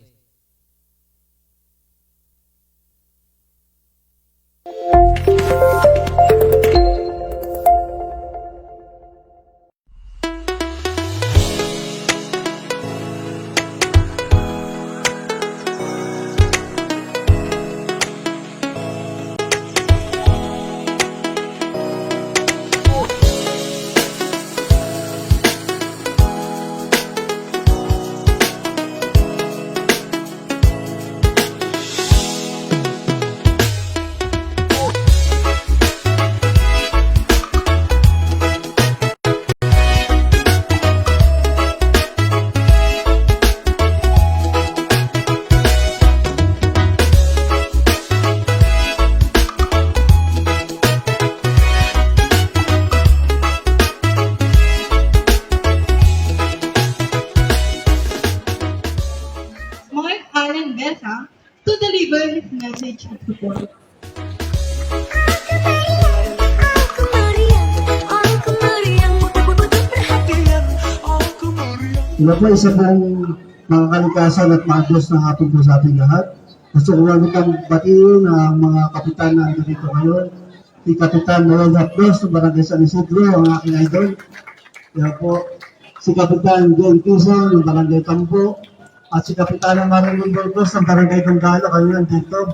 Allen Besa to deliver his message of support. Ito po isa pong mga kalikasan at maagos ng hapon po sa ating lahat. Gusto ko lang itong batiin ang mga kapitan na dito ngayon. Si Kapitan Noel Rapdos ng Barangay San Isidro, ang aking idol. Kaya po, si Kapitan John Quezon ng Barangay Tampo. At si Kapitan Marilyn Burgos ng Barangay Donggala, kayo lang dito.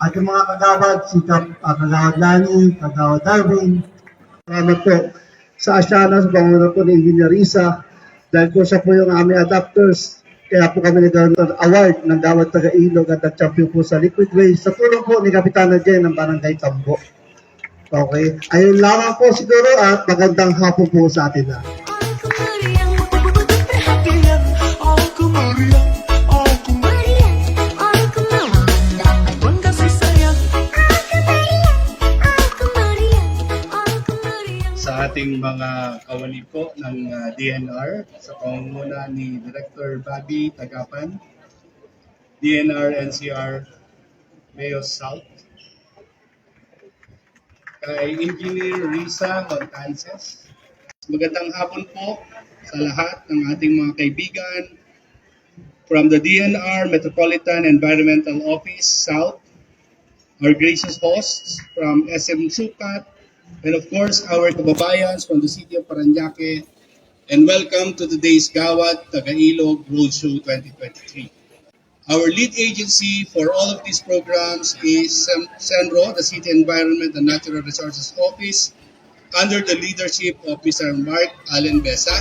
At yung mga kagawad, si Kagawad Lani, Kagawad Darwin. Salamat po sa Asyana, sa bangunan po ni Engineer Risa. Dahil po siya po yung aming adapters, kaya po kami nagkaroon ng award ng Gawad Taga-Ilog at nag-champion po sa Liquid Race sa tulong po ni Kapitana Jen ng Barangay Tambo. Okay, ayun lamang po siguro at magandang hapon po sa atin na. Sa ating mga kawani po ng DNR sa pangunguna ni Director Bobby Tagapan, DNR NCR Mayo South, kay Engineer Risa Montances. Magandang hapon po sa lahat ng ating mga kaibigan from the DNR Metropolitan Environmental Office South, our gracious hosts from SM Sukat, and of course, our kababayans from the city of Parañaque, and welcome to today's Gawad Taga-Ilog Roadshow 2023. Our lead agency for all of these programs is CENRO, the City Environment and Natural Resources Office, under the leadership of Mr. Mark Allen Besa.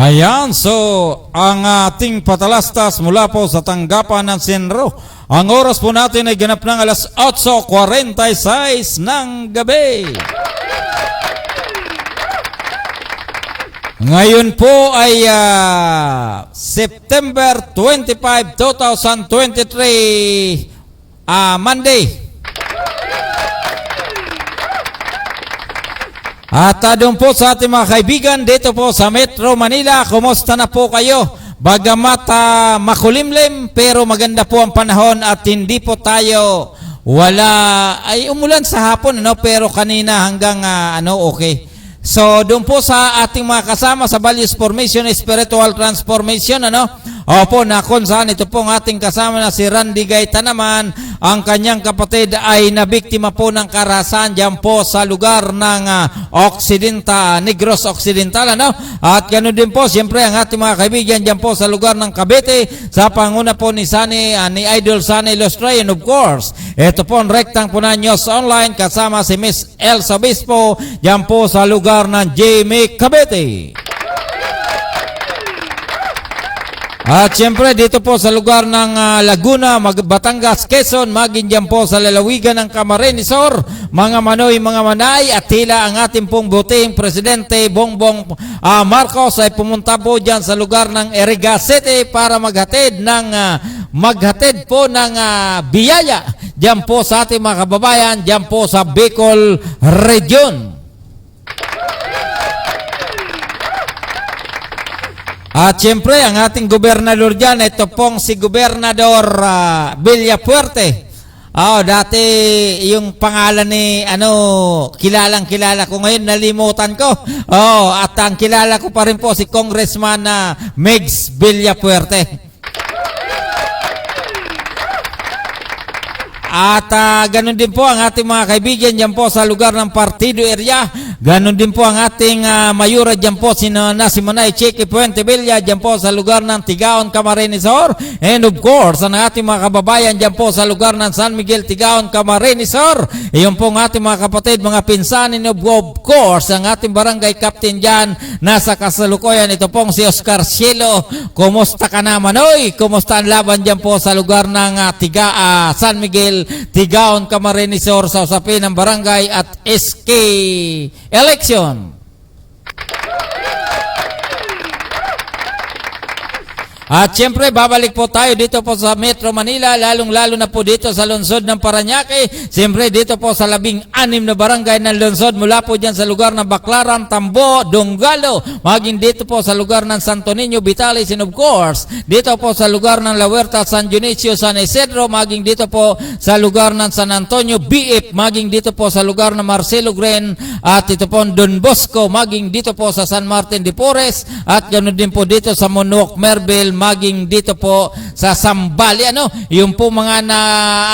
Ayan, so ang ating patalastas mula po sa tanggapan ng Senro. Ang oras po natin ay ganap ng alas 8:46 ng gabi. Ngayon po ay September 25, 2023, Monday. At doon po sa ating mga kaibigan dito po sa Metro Manila, kumusta na po kayo? Bagamat makulimlim pero maganda po ang panahon at hindi po tayo ay umulan sa hapon pero kanina hanggang okay. So doon po sa ating mga kasama sa Values Formation, Spiritual Transformation Opo, na kung saan ito pong ating kasama na si Randy Gaita naman, ang kanyang kapatid ay nabiktima po ng karahasan dyan po sa lugar ng Negros Occidental, ano? At ganoon din po, siyempre ang ating mga kaibigan dyan po sa lugar ng Cavite, sa panguna po ni ni Idol Sunny Illustrated, and of course, ito po ang rektang po na News Online kasama si Miss Elsa Bispo dyan po sa lugar ng Jamie, Cavite. At siyempre dito po sa lugar ng Laguna, Batangas, Quezon, maging dyan po sa lalawigan ng Camarines Sur, mga manoy, mga manay, at tila ang ating pong buting Presidente Bongbong Marcos ay pumunta po dyan sa lugar ng Iriga City para maghatid po ng biyaya dyan po sa ating mga kababayan dyan po sa Bicol Region. At siyempre, ang ating gobernador dyan, ito pong si Gobernador Villafuerte. Dati yung pangalan ni, kilalang-kilala ko ngayon, nalimutan ko. At ang kilala ko pa rin po si Congressman Megs Villafuerte. At ganun din po ang ating mga kaibigan dyan po sa lugar ng Partido Area. Ganun din po ang ating mayura dyan po si Manay Cheque Puente Villa dyan po sa lugar ng Tigaon, Camarines Sur. And of course, ang ating mga kababayan dyan po sa lugar ng San Miguel, Tigaon, Camarines Sur. Iyon po ang ating mga kapatid, mga pinsanin, of course, ang ating barangay captain dyan nasa kasalukuyan. Ito pong si Oscar Cielo. Kumusta ka naman, oy? Kumusta ang laban dyan po sa lugar ng San Miguel, Tigaon, Camarines Sur sa usapin ng barangay at SK election. At siyempre, babalik po tayo dito po sa Metro Manila, lalong-lalo na po dito sa lungsod ng Parañaque. Siyempre, dito po sa 16 na barangay ng lungsod, mula po dyan sa lugar ng Baclaran, Tambo, Donggalo, maging dito po sa lugar ng Santo Niño, Vitales, and of course, dito po sa lugar ng La Huerta, San Dionisio, San Isidro, maging dito po sa lugar ng San Antonio, BF, maging dito po sa lugar ng Marcelo Gren, at ito po Don Bosco, maging dito po sa San Martin de Porres, at ganoon din po dito sa Monuoc, Merville, maging dito po sa Sambali. Yung po mga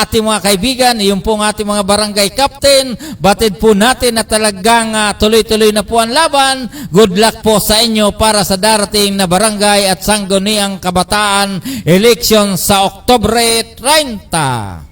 ating mga kaibigan, yung po ating mga barangay captain, batid po natin na talagang tuloy-tuloy na po ang laban. Good luck po sa inyo para sa darating na barangay at sangguniang kabataan election sa Oktubre 30.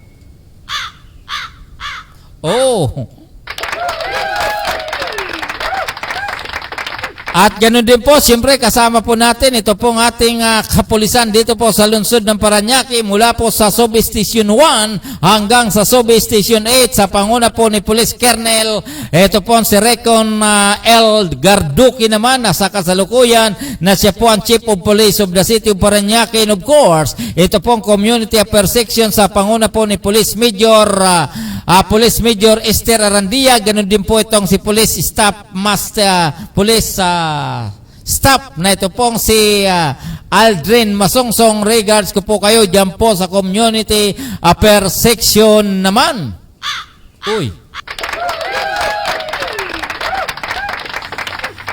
At ganoon din po, siyempre kasama po natin ito pong ating kapulisan dito po sa lungsod ng Parañaque, mula po sa Substation 1 hanggang sa Substation 8 sa panguna po ni Police Colonel. Ito po si Recon L. Garduki naman, nasa kasalukuyan na siya po ang Chief of Police of the City of Parañaque. And of course, ito pong Community Affairs Section sa panguna po ni Police Major Esther Arandia. Ganun din po itong si Police Staff Staff na ito pong si Aldrin Masongsong. Regards ko po kayo dyan po sa Community Affairs Section naman.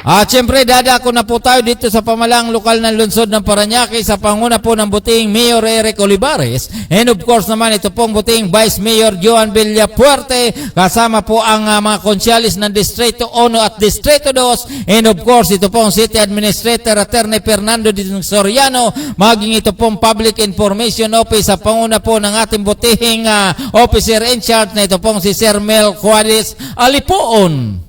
At siyempre, dadako na po tayo dito sa pamalang lokal ng lungsod ng Parañaque sa panguna po ng buting Mayor Eric Olivares. And of course naman, ito pong buting Vice Mayor Joan Villafuerte, kasama po ang mga konsyalis ng Distrito 1 at Distrito 2. And of course, ito pong City Administrator Attorney Fernando Di Soriano, maging ito pong Public Information Office sa panguna po ng ating butihing officer in charge na ito pong si Sir Mel Juarez Alipoon.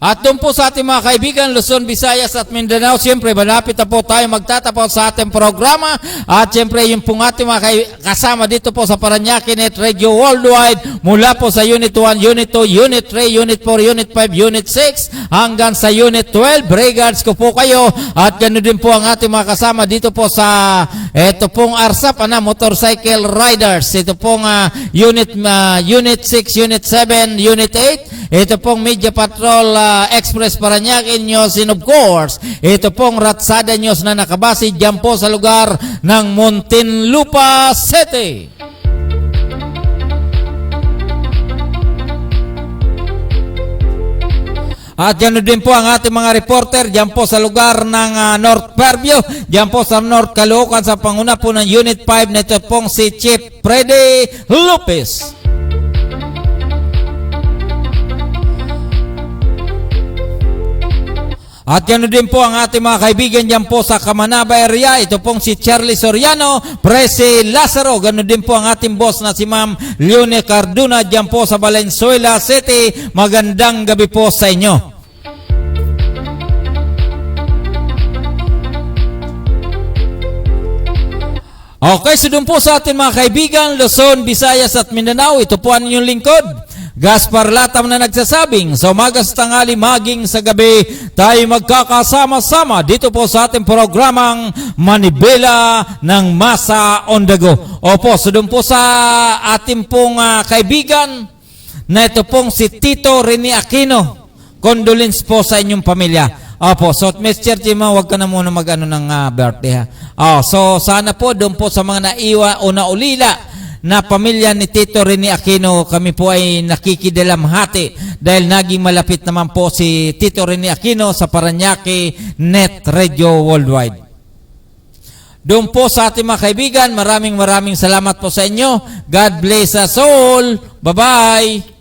At doon po sa ating mga kaibigan, Luzon, Visayas at Mindanao, siyempre malapit na po tayo magtatapos sa ating programa. At siyempre yung pong ating mga kasama dito po sa Parañaque Net Radio Worldwide, mula po sa Unit 1, Unit 2, Unit 3, Unit 4, Unit 5, Unit 6, hanggang sa Unit 12. Regards ko po kayo. At ganoon din po ang ating mga kasama dito po sa ito pong ARSAP, Motorcycle Riders. Ito pong Unit 6, Unit 7, Unit 8. Ito pong Media Patrol Express Parañaque News, and of course, ito pong Ratsada News na nakabase dyan po sa lugar ng Muntinlupa City. At yan din po ang ating mga reporter dyan po sa lugar ng North Fairview, dyan po sa North Caloocan, sa panguna po ng Unit 5 na ito pong si Chief Freddy Lopez. At yan din po ang ating mga kaibigan dyan po sa Kamanaba area. Ito pong si Charlie Soriano, Presi Lazaro. Ganun din po ang ating boss na si Ma'am Leone Carduna dyan po sa Valenzuela City. Magandang gabi po sa inyo. Okay, so dun po sa ating mga kaibigan, Luzon, Visayas at Mindanao. Ito po ang inyong lingkod, Gaspar Latam, na nagsasabing sa umaga, sa tanghali, maging sa gabi, tayo magkakasama-sama dito po sa ating programang Manibela ng Masa on the Go. Opo, so doon po sa ating pong kaibigan na ito pong si Tito Rene Aquino. Condolence po sa inyong pamilya. Opo, so Mr. Jima, huwag ka na muna mag-ano ng birthday ha. So sana po doon po sa mga naiwa o naulila na pamilya ni Tito Rene Aquino, kami po ay nakikidalamhati dahil naging malapit naman po si Tito Rene Aquino sa Paranaque Net Radio Worldwide. Doon po sa ating mga kaibigan, maraming salamat po sa inyo. God bless us all. Bye-bye.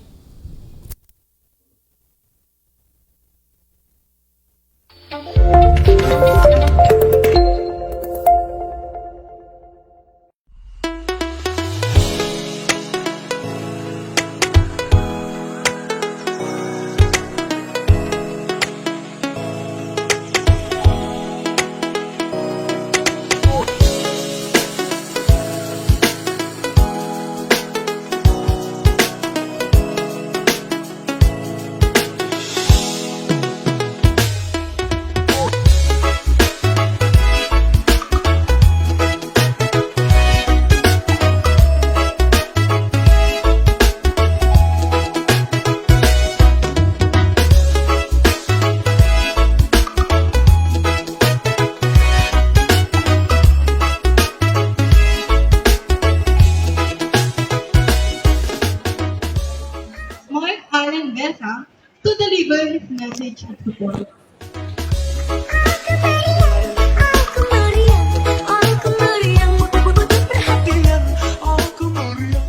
Alan Besa to deliver his message of support.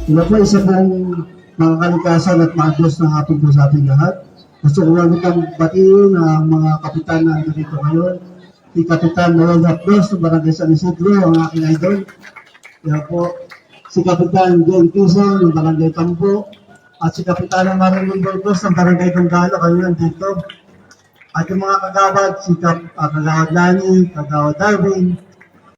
Ito po isa pong mga kalikasan at maagos ng hapon po sa ating lahat. Gusto ko lang itong batiin ang mga kapitan na dito ngayon. Si Kapitan Noel Hapdos ng Barangay San Isidro, ang aking idol. Kaya po, si Kapitan John Quezon ng Barangay Tambo. At si Kapitan Marilyn Burgos ng Barangay Donggala, kayo yan dito. At yung mga kagawad, si Kagawad Lani, Kagawad Darwin.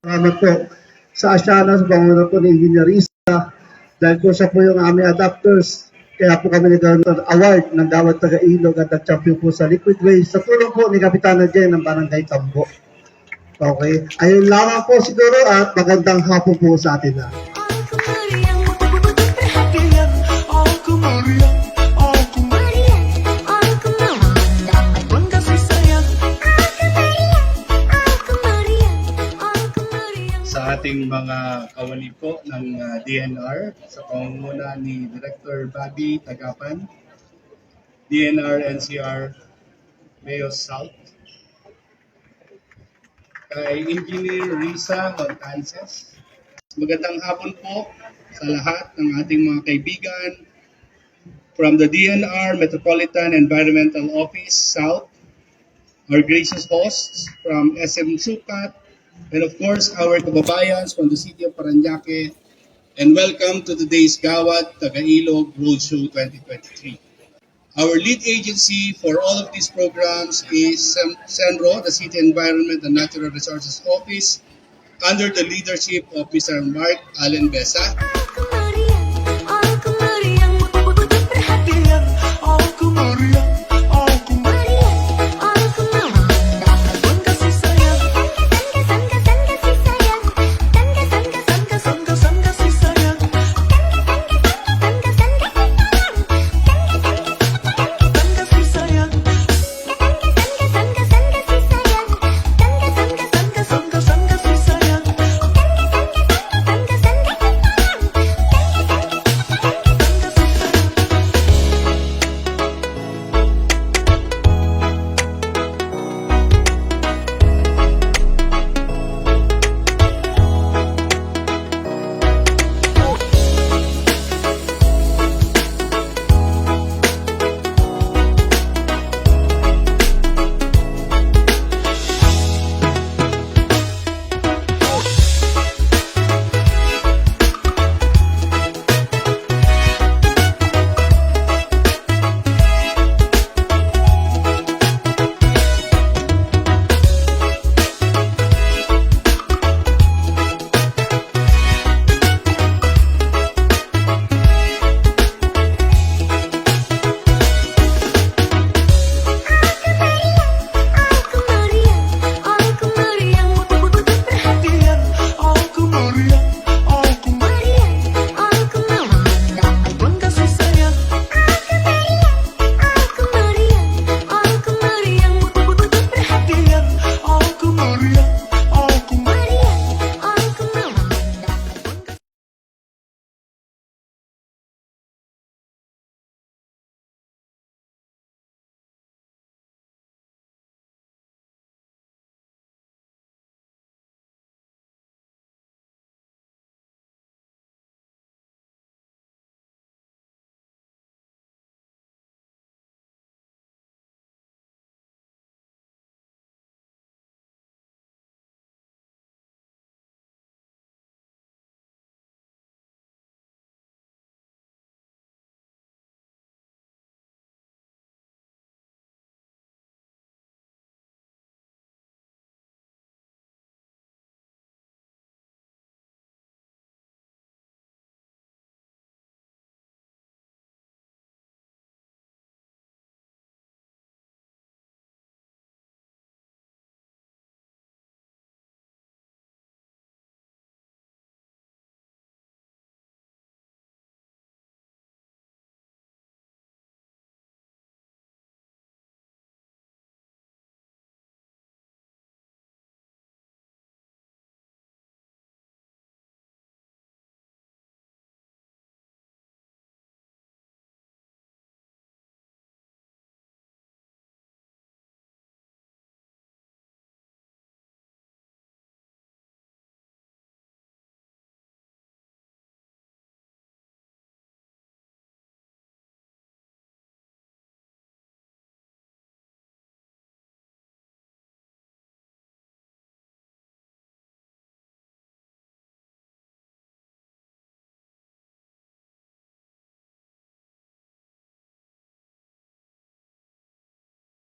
Salamat po sa Asyana, sa panguna po ni Engineer Risa. Dahil po siya po yung aming adapters. Kaya po kami nagkaroon ng award ng Gawad Taga-Ilog at nag-champion po sa Liquid Waste sa tulong po ni Kapitana Jen ng Barangay Tambo. Okay. Ayun lamang po siguro at magandang hapon po sa atin na. Sa ating mga kawani po ng DNR, sa pangunguna ni Director Bobby Tagapan, DNR NCR Mayo South, kay Engineer Risa Montances. Magandang hapon po sa lahat ng ating mga kaibigan from the DNR Metropolitan Environmental Office South, our gracious hosts from SM Sukat, and of course our kababayans from the city of Paranaque, and welcome to today's Gawad Taga-Ilog Roadshow 2023. Our lead agency for all of these programs is CENRO, the City Environment and Natural Resources Office, under the leadership of Mr. Mark Allen Besa.